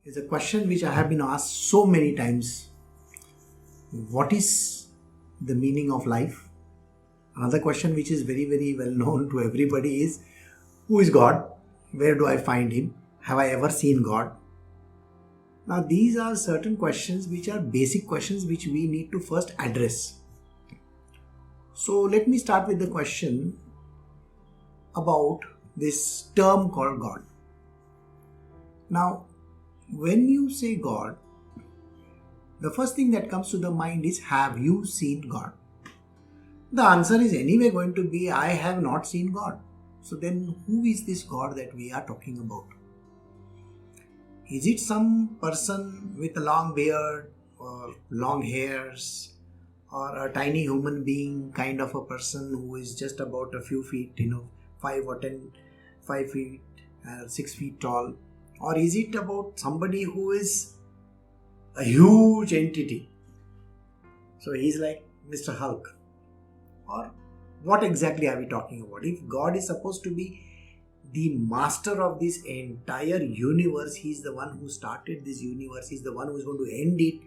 is a question which I have been asked so many times. What is the meaning of life? Another question which is very, very well known to everybody is, who is God? Where do I find Him? Have I ever seen God? Now, these are certain questions which are basic questions which we need to first address. So, let me start with the question about this term called God. Now, when you say God, the first thing that comes to the mind is, have you seen God? The answer is anyway going to be, I have not seen God. So then who is this God that we are talking about? Is it some person with a long beard or long hairs, or a tiny human being kind of a person who is just about a few feet, 5 or 10, 5 feet, 6 feet tall? Or is it about somebody who is a huge entity? So he's like Mr. Hulk. Or what exactly are we talking about? If God is supposed to be the master of this entire universe, He's the one who started this universe, He's the one who is going to end it,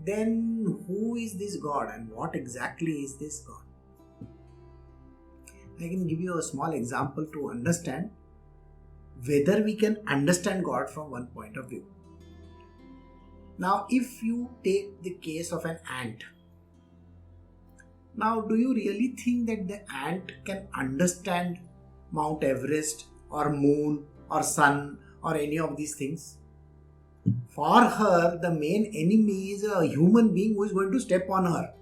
then who is this God and what exactly is this God? I can give you a small example to understand whether we can understand God from one point of view. Now, if you take the case of an ant, now do you really think that the ant can understand Mount Everest or moon or sun or any of these things? For her, the main enemy is a human being who is going to step on her.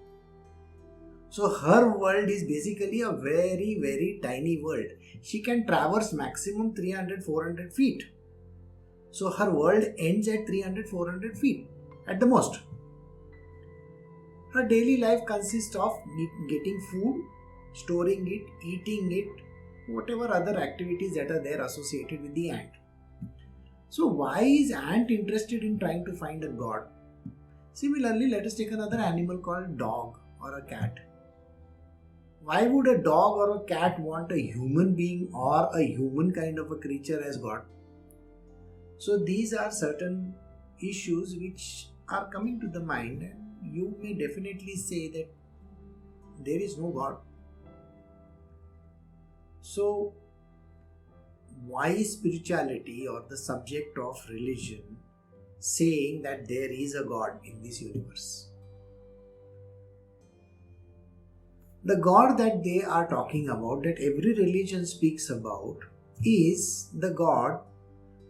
So her world is basically a very, very tiny world. She can traverse maximum 300-400 feet. So her world ends at 300-400 feet at the most. Her daily life consists of getting food, storing it, eating it, whatever other activities that are there associated with the ant. So why is ant interested in trying to find a God? Similarly, let us take another animal called dog or a cat. Why would a dog or a cat want a human being or a human kind of a creature as God? So these are certain issues which are coming to the mind, and you may definitely say that there is no God. So why is spirituality or the subject of religion saying that there is a God in this universe? The God that they are talking about, that every religion speaks about, is the God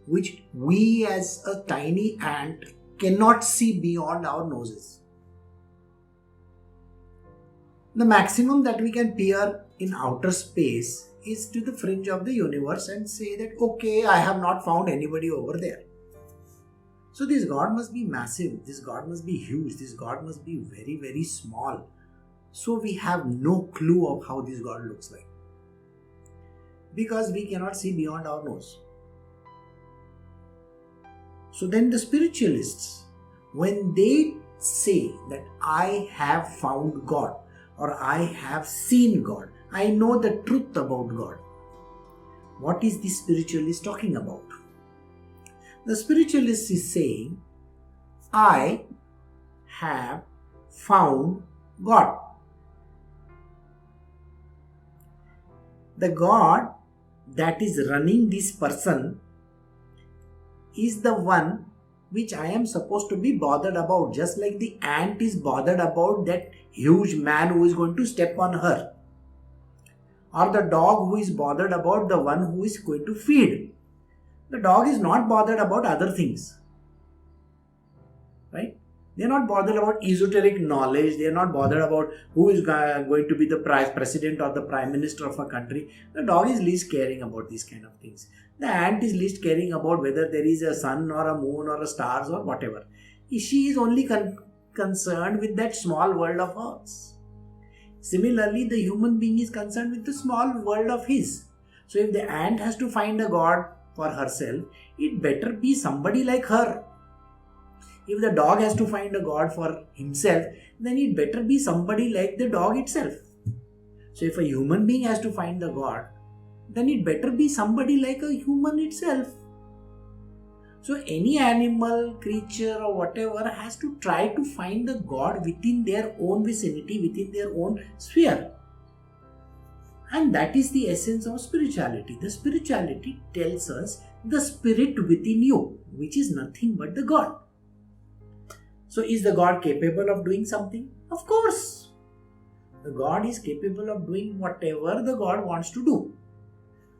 which we as a tiny ant cannot see beyond our noses. The maximum that we can peer in outer space is to the fringe of the universe and say that, okay, I have not found anybody over there. So this God must be massive, this God must be huge, this God must be very, very small. So we have no clue of how this God looks like, because we cannot see beyond our nose. So then the spiritualists, when they say that I have found God or I have seen God, I know the truth about God, what is the spiritualist talking about? The spiritualist is saying, I have found God. The God that is running this person is the one which I am supposed to be bothered about, just like the ant is bothered about that huge man who is going to step on her, or the dog who is bothered about the one who is going to feed. The dog is not bothered about other things, right? They are not bothered about esoteric knowledge. They are not bothered about who is going to be the president or the prime minister of a country. The dog is least caring about these kind of things. The ant is least caring about whether there is a sun or a moon or a stars or whatever. She is only concerned with that small world of hers. Similarly, the human being is concerned with the small world of his. So if the ant has to find a God for herself, it better be somebody like her. If the dog has to find a God for himself, then it better be somebody like the dog itself. So if a human being has to find the God, then it better be somebody like a human itself. So any animal, creature or whatever has to try to find the God within their own vicinity, within their own sphere. And that is the essence of spirituality. The spirituality tells us the spirit within you, which is nothing but the God. So is the God capable of doing something? Of course. The God is capable of doing whatever the God wants to do.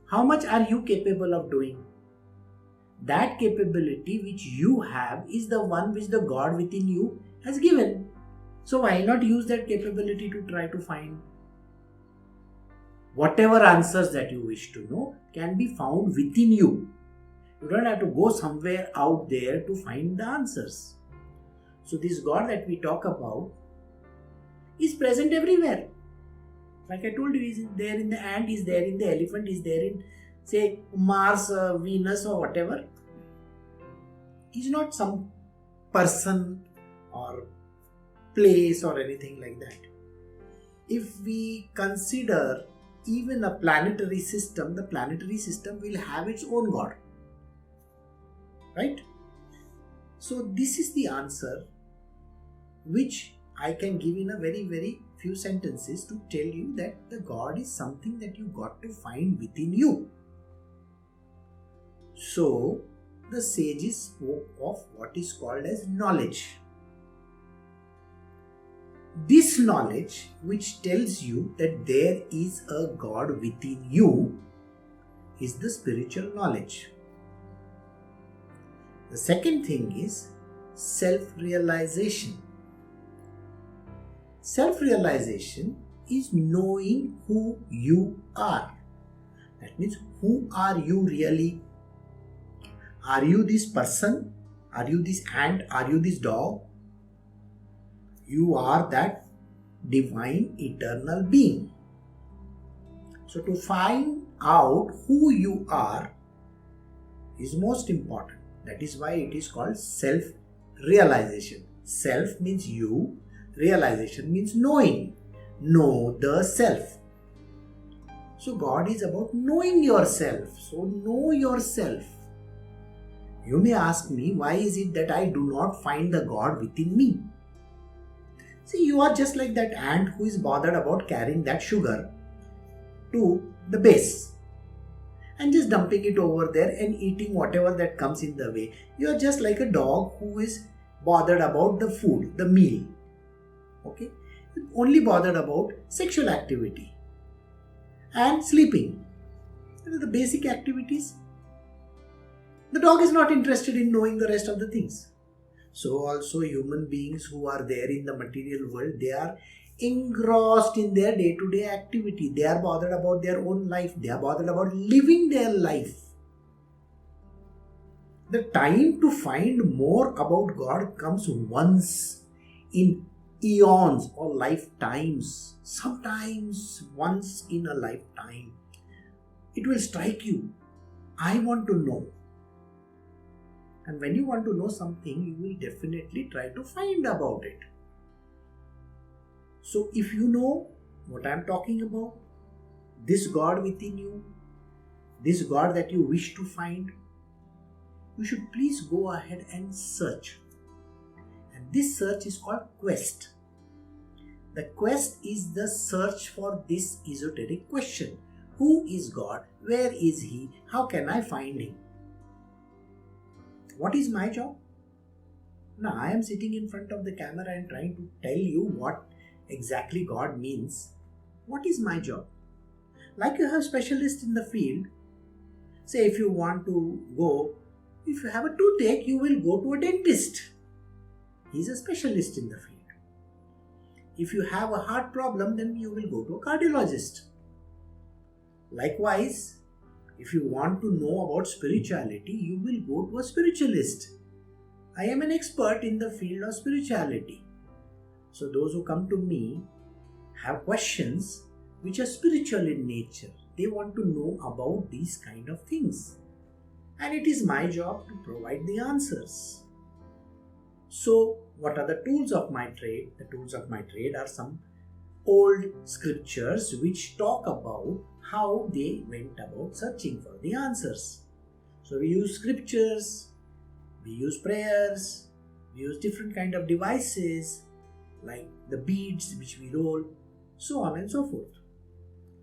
How much are you capable of doing? That capability which you have is the one which the God within you has given. So why not use that capability to try to find whatever answers that you wish to know can be found within you. You don't have to go somewhere out there to find the answers. So this God that we talk about is present everywhere. Like I told you, is there in the ant, is there in the elephant, is there in, say, Mars, Venus or whatever. He's not some person or place or anything like that. If we consider even a planetary system, the planetary system will have its own God. Right? So this is the answer which I can give in a very, very few sentences to tell you that the God is something that you got to find within you. So the sages spoke of what is called as knowledge. This knowledge which tells you that there is a God within you is the spiritual knowledge. The second thing is self-realization. Self-realization is knowing who you are. That means, who are you really? Are you this person? Are you this ant? Are you this dog? You are that divine eternal being. So to find out who you are is most important. That is why it is called self-realization. Self means you. Realization means knowing. Know the self. So God is about knowing yourself. So know yourself. You may ask me, why is it that I do not find the God within me? See, you are just like that ant who is bothered about carrying that sugar to the base and just dumping it over there and eating whatever that comes in the way. You are just like a dog who is bothered about the food, the meal. Okay? Only bothered about sexual activity and sleeping. The basic activities. The dog is not interested in knowing the rest of the things. So also human beings who are there in the material world, they are engrossed in their day-to-day activity. They are bothered about their own life. They are bothered about living their life. The time to find more about God comes once in eons or lifetimes. Sometimes once in a lifetime. It will strike you. I want to know. And when you want to know something, you will definitely try to find about it. So if you know what I am talking about, this God within you, this God that you wish to find, you should please go ahead and search. And this search is called quest. The quest is the search for this esoteric question. Who is God? Where is He? How can I find Him? What is my job? Now I am sitting in front of the camera and trying to tell you what exactly God means. What is my job? Like you have specialists in the field. Say if you want to go, if you have a toothache, you will go to a dentist. He is a specialist in the field. If you have a heart problem, then you will go to a cardiologist. Likewise, if you want to know about spirituality, you will go to a spiritualist. I am an expert in the field of spirituality. So those who come to me have questions which are spiritual in nature. They want to know about these kind of things. And it is my job to provide the answers. So what are the tools of my trade? The tools of my trade are some old scriptures which talk about how they went about searching for the answers. So we use scriptures, We use prayers, we use different kind of devices like the beads which we roll, so on and so forth.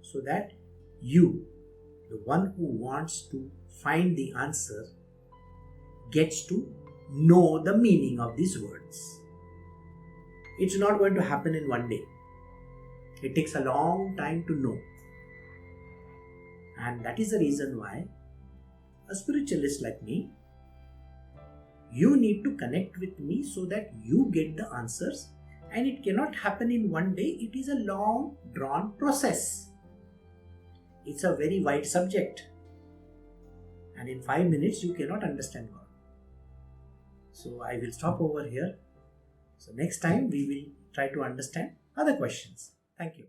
So that you, the one who wants to find the answer, gets to know the meaning of these words. It's not going to happen in one day. It takes a long time to know. And that is the reason why a spiritualist like me, you need to connect with me so that you get the answers, and it cannot happen in one day. It is a long drawn process. It's a very wide subject, and in 5 minutes you cannot understand God. So I will stop over here. So next time we will try to understand other questions. Thank you.